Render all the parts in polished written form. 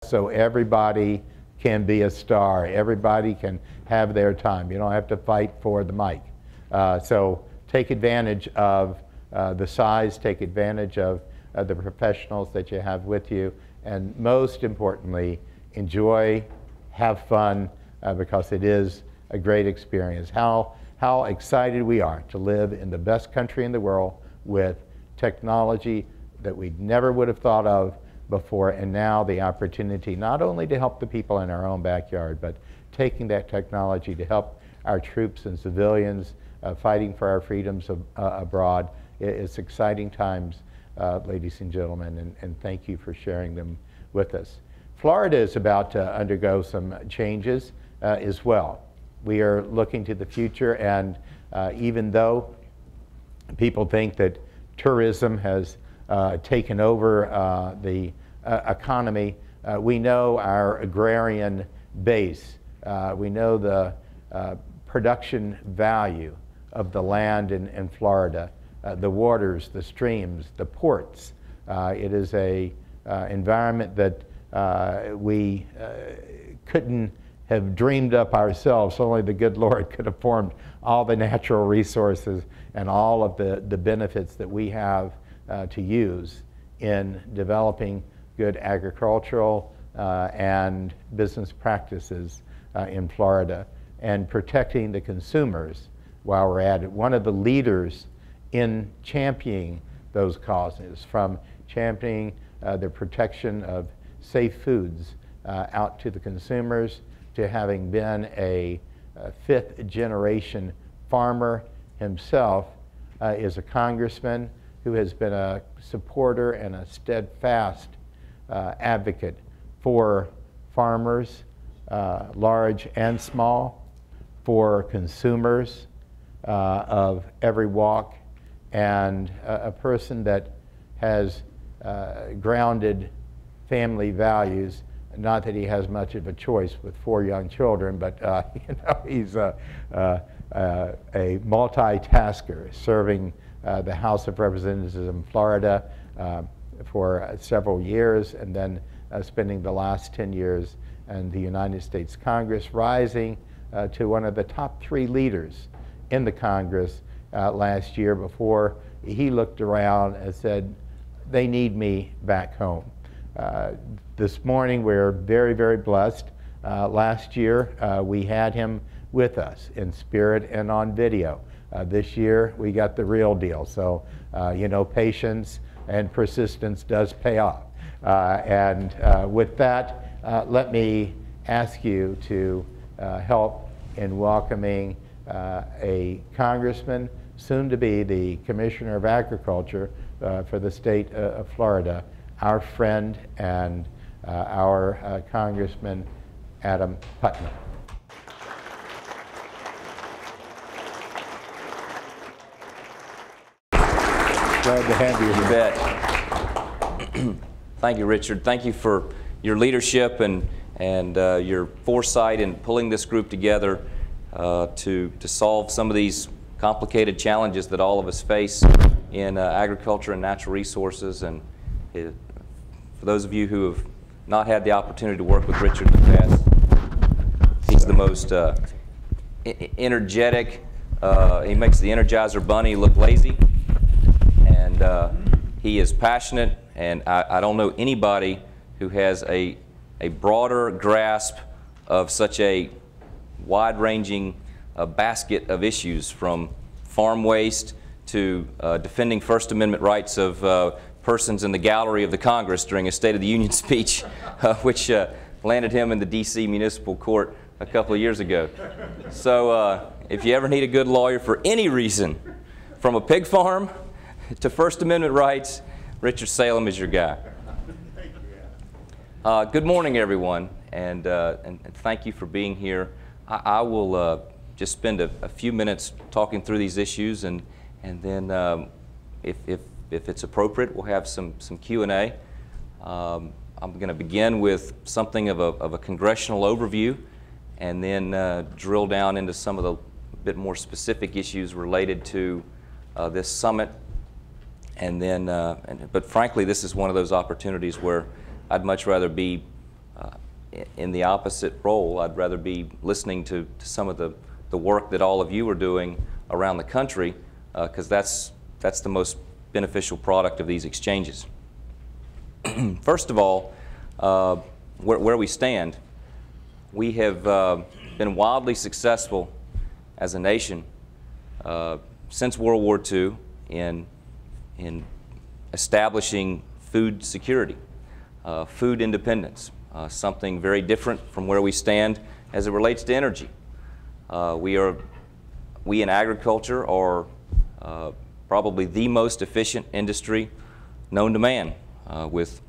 So everybody can be a star. Everybody can have their time. You don't have to fight for the mic. So take advantage of the size, take advantage of the professionals that you have with you, and most importantly, enjoy, have fun, because it is a great experience. How excited we are to live in the best country in the world with technology that we never would have thought of before, and now the opportunity not only to help the people in our own backyard, but taking that technology to help our troops and civilians fighting for our freedoms abroad. It's exciting times, ladies and gentlemen, and thank you for sharing them with us. Florida is about to undergo some changes as well. We are looking to the future, and even though people think that tourism has taken over the economy, we know our agrarian base, we know the production value of the land in Florida, the waters, the streams, the ports. It is a environment that we couldn't have dreamed up ourselves. Only the good Lord could have formed all the natural resources and all of the benefits that we have to use in developing good agricultural and business practices in Florida, and protecting the consumers while we're at it. One of the leaders in championing those causes, from championing the protection of safe foods out to the consumers, to having been a fifth generation farmer himself, is a congressman who has been a supporter and a steadfast advocate for farmers, large and small, for consumers of every walk, and a person that has grounded family values. Not that he has much of a choice with 4 young children, but you know, he's a multitasker, serving the House of Representatives in Florida for several years, and then spending the last 10 years in the United States Congress, rising to one of the top 3 leaders in the Congress last year, before he looked around and said, they need me back home. This morning we're very, very blessed. Last year we had him with us in spirit and on video. This year we got the real deal. So you know, patience and persistence does pay off. And with that, let me ask you to help in welcoming a congressman, soon to be the Commissioner of Agriculture for the state of Florida, our friend and our Congressman Adam Putnam. Glad to have you here. You bet. Thank you, Richard. Thank you for your leadership and your foresight in pulling this group together to solve some of these complicated challenges that all of us face in agriculture and natural resources. And for those of you who have not had the opportunity to work with Richard in the past, he's the most energetic. He makes the Energizer Bunny look lazy, and he is passionate. And I don't know anybody who has a broader grasp of such a wide-ranging basket of issues, from farm waste to defending First Amendment rights of persons in the gallery of the Congress during a State of the Union speech, which landed him in the D.C. Municipal Court a couple of years ago. So if you ever need a good lawyer for any reason, from a pig farm to First Amendment rights, Richard Salem is your guy. Good morning, everyone, and thank you for being here. I will just spend a few minutes talking through these issues, and then if it's appropriate, we'll have some Q&A. I'm going to begin with something of a congressional overview, and then drill down into some of the bit more specific issues related to this summit. And then, but frankly, this is one of those opportunities where I'd much rather be in the opposite role. I'd rather be listening to some of the work that all of you are doing around the country, because that's the most beneficial product of these exchanges. First of all, where we stand, we have been wildly successful as a nation since World War II in establishing food security, food independence, something very different from where we stand as it relates to energy. We in agriculture are probably the most efficient industry known to man, with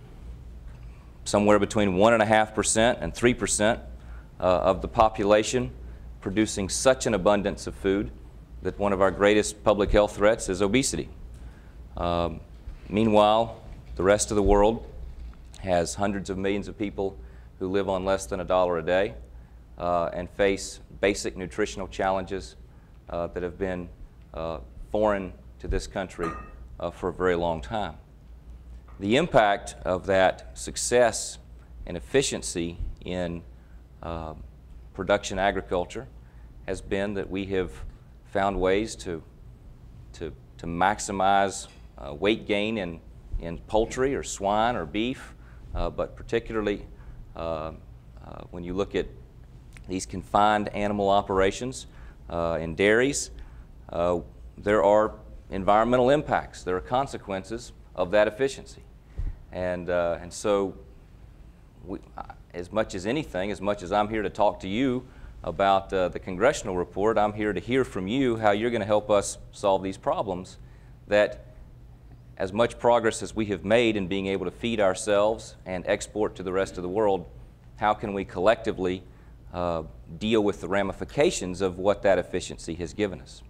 somewhere between 1.5% and 3% of the population producing such an abundance of food that one of our greatest public health threats is obesity. Meanwhile, the rest of the world has hundreds of millions of people who live on less than $1 a day and face basic nutritional challenges that have been foreign to this country for a very long time. The impact of that success and efficiency in production agriculture has been that we have found ways to maximize weight gain in poultry or swine or beef, but particularly when you look at these confined animal operations in dairies, there are environmental impacts. There are consequences of that efficiency. And so as much as anything, as much as I'm here to talk to you about the congressional report, I'm here to hear from you how you're going to help us solve these problems, that as much progress as we have made in being able to feed ourselves and export to the rest of the world, how can we collectively deal with the ramifications of what that efficiency has given us?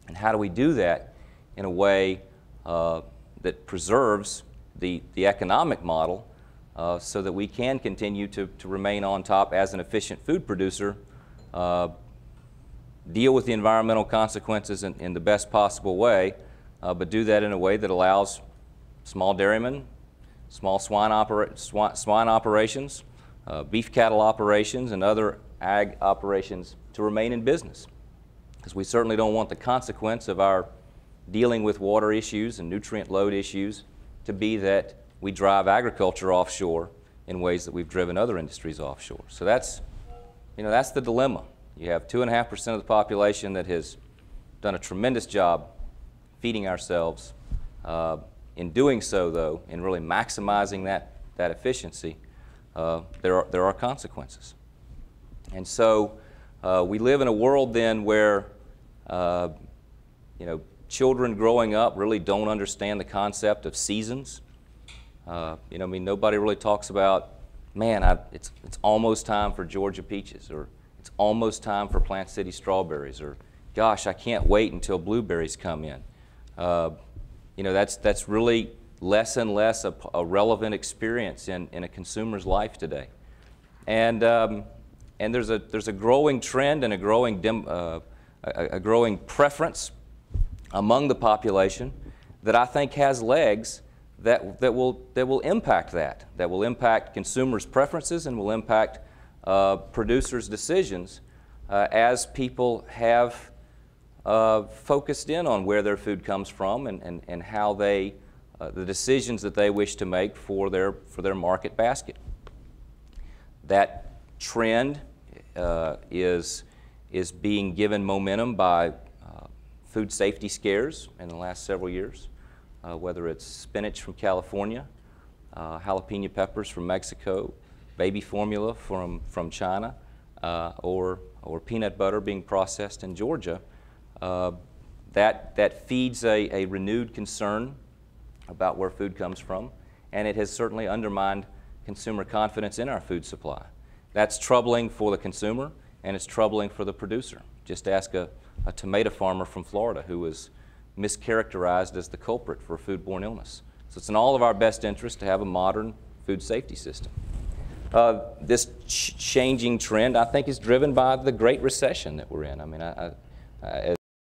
And how do we do that in a way that preserves the economic model so that we can continue to remain on top as an efficient food producer, deal with the environmental consequences in the best possible way, but do that in a way that allows small dairymen, small swine operations, beef cattle operations, and other ag operations to remain in business. Because we certainly don't want the consequence of our dealing with water issues and nutrient load issues to be that we drive agriculture offshore in ways that we've driven other industries offshore. So that's the dilemma. You have 2.5% of the population that has done a tremendous job feeding ourselves. In doing so, though, in really maximizing that efficiency, there are consequences. And so we live in a world then where children growing up really don't understand the concept of seasons. Nobody really talks about, man, it's almost time for Georgia peaches, or it's almost time for Plant City strawberries, or gosh, I can't wait until blueberries come in. That's really less and less a relevant experience in a consumer's life today. And there's a growing trend and a growing preference among the population that I think has legs that will impact that will impact consumers' preferences and will impact producers' decisions as people have focused in on where their food comes from and how the decisions that they wish to make for their market basket. That trend is being given momentum by food safety scares in the last several years, whether it's spinach from California, jalapeno peppers from Mexico, baby formula from China, or peanut butter being processed in Georgia. That feeds a renewed concern about where food comes from, and it has certainly undermined consumer confidence in our food supply. That's troubling for the consumer, and it's troubling for the producer. Just ask a tomato farmer from Florida who was mischaracterized as the culprit for foodborne illness. So it's in all of our best interest to have a modern food safety system. This changing trend, I think, is driven by the Great Recession that we're in. I mean,